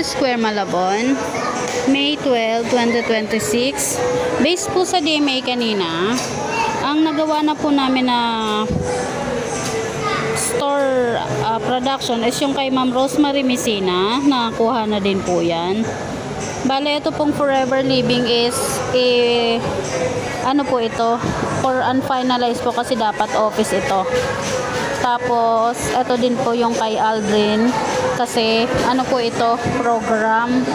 Square, Malabon. May 12, 2026. Based po sa DMA kanina, ang nagawa na po namin na store production is yung kay Ma'am Rosemary Messina. Nakakuha na din po yan. Bale, ito pong Forever Living is ano po ito, for unfinalized po kasi dapat office ito. Tapos, ito din po yung kay Aldrin kasi ano po ito, program.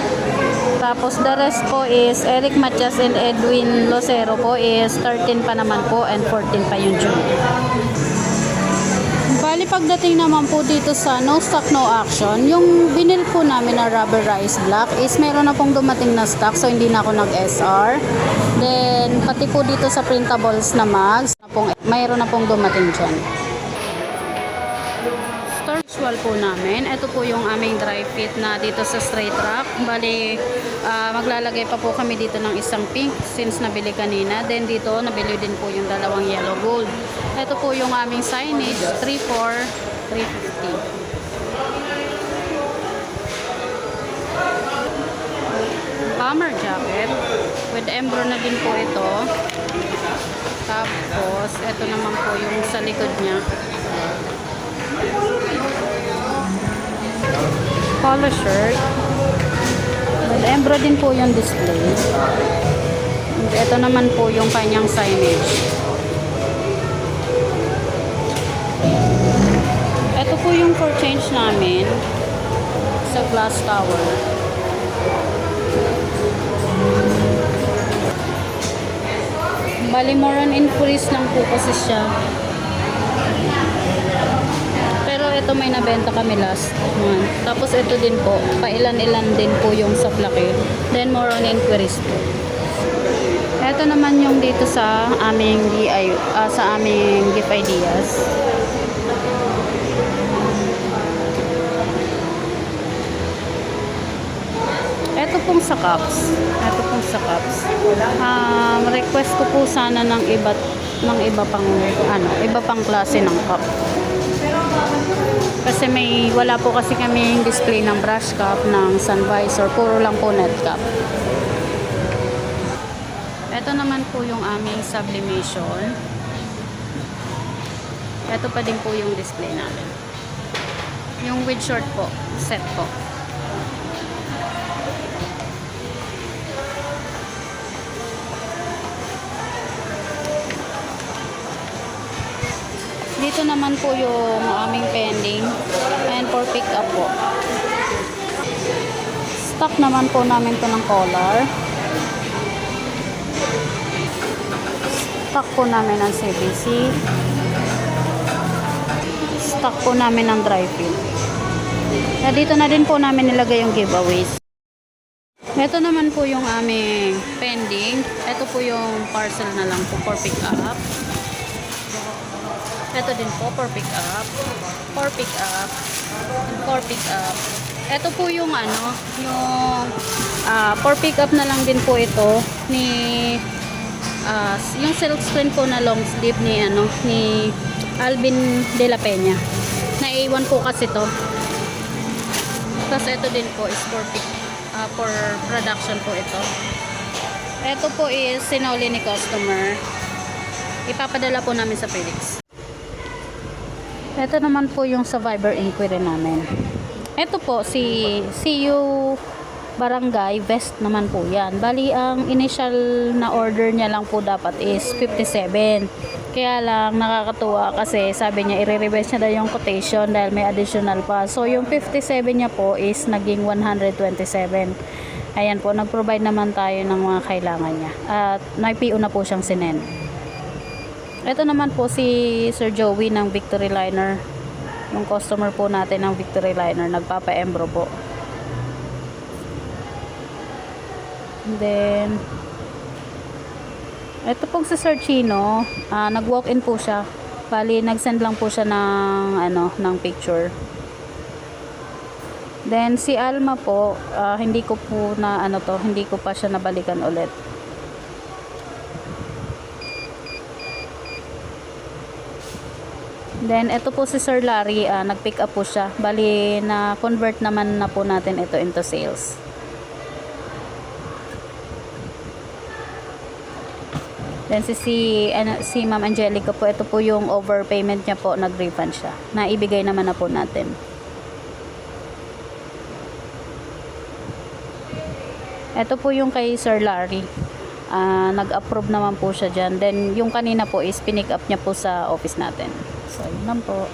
Tapos, the rest po is Eric Matias and Edwin Lucero po is 13 pa naman po and 14 pa yung June. Bali, pagdating naman po dito sa no stock, no action, yung binil po namin na rubberized block is meron na pong dumating na stock, so hindi na ako nag-SR. Then, pati po dito sa printables na mags, mayroon na pong dumating dyan. Store visual po namin, ito po yung aming dry fit na dito sa straight rack. Bali, maglalagay pa po kami dito ng isang pink since nabili kanina. Then dito, nabili din po yung dalawang yellow gold. Ito po yung aming signage, 3-4, 350. Bomber jacket. With embro na din po ito. Tapos, ito naman po yung sa likod niya. Polo shirt. With embro din po yung display. And ito naman po yung kanyang signage. Ito po yung for change namin sa glass tower. Bali, more on increase lang po kasi siya. Pero ito may nabenta kami last month. Tapos ito din po, pailan-ilan din po yung sa plaki. Then more on increase po. Ito naman yung dito sa aming sa aming gift ideas. Ito pong sa cups. Ito pong sa cups. Request ko po sana ng iba pang klase ng cup. Kasi wala po kasi kaming display ng brush cup, ng sun visor, puro lang po net cup. Ito naman po yung aming sublimation. Ito pa din po yung display namin. Yung with short po, set po. Dito naman po yung aming pending and for pick up po. Stock naman po namin to ng collar. Stock po namin ng CBC. Stock po namin ng dry fit. Dito na din po namin nilagay yung giveaways. Ito naman po yung aming pending. Ito po yung parcel na lang po for pick up. Ito din po for pick up, for pick up, and for pick up. Ito po yung yung for pick up na lang din po ito ni yung silk screen po na long sleeve ni Alvin de la Peña. Naiwan po kasi to. Tapos ito din po is for production po ito. Ito po is sinuli ni customer. Ipapadala po namin sa Felix. Ito naman po yung survivor inquiry namin. Ito po si CU Barangay Vest naman po yan. Bali, ang initial na order niya lang po dapat is 57. Kaya lang nakakatuwa kasi sabi niya i-reverse niya daw yung quotation dahil may additional pa. So yung 57 niya po is naging 127. Ayan po, nag-provide naman tayo ng mga kailangan niya. At may PO na po siyang sinend. Ito naman po si Sir Joey ng Victory Liner. Yung customer po natin ng Victory Liner, nagpapa-embro po. And then, ito pong si Sir Chino, nag-walk-in po siya. Bali, nag-send lang po siya ng picture. Then, si Alma po, hindi ko pa siya nabalikan ulit. Then, ito po si Sir Larry, nag-pick up po siya. Bali, na-convert naman na po natin ito into sales. Then, si Ma'am Angelica po, ito po yung overpayment niya po, nag-refund siya. Naibigay naman na po natin. Ito po yung kay Sir Larry. Nag-approve naman po siya dyan. Then, yung kanina po is pinick up niya po sa office natin. So, yun lang po.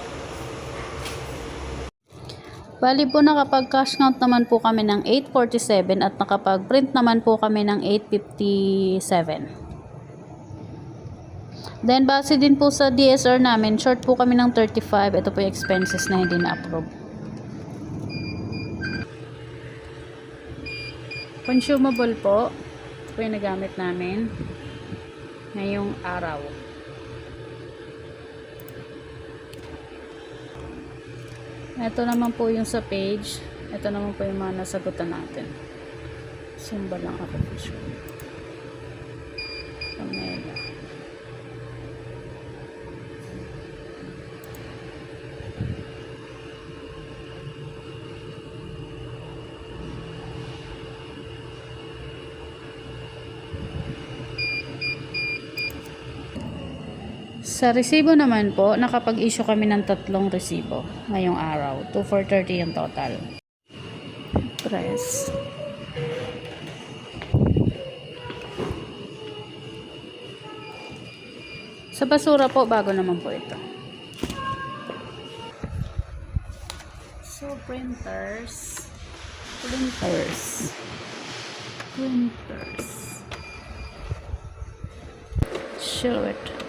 Bali po nakapag-cash count naman po kami ng 847 at nakapag-print naman po kami ng 857. Then, base din po sa DSR namin, short po kami ng 35. Ito po yung expenses na hindi na-approve. Consumable po. Ito po yung nagamit namin ngayong araw. Ito naman po yung sa page. Ito naman po yung mga nasagutan natin. Symbol lang ako po sure. Pamela. Sa resibo naman po, nakapag-issue kami ng 3 resibo ngayong araw. 2,430 yung total. Press. Sa basura po, bago naman po ito. So, printers. Silhouette.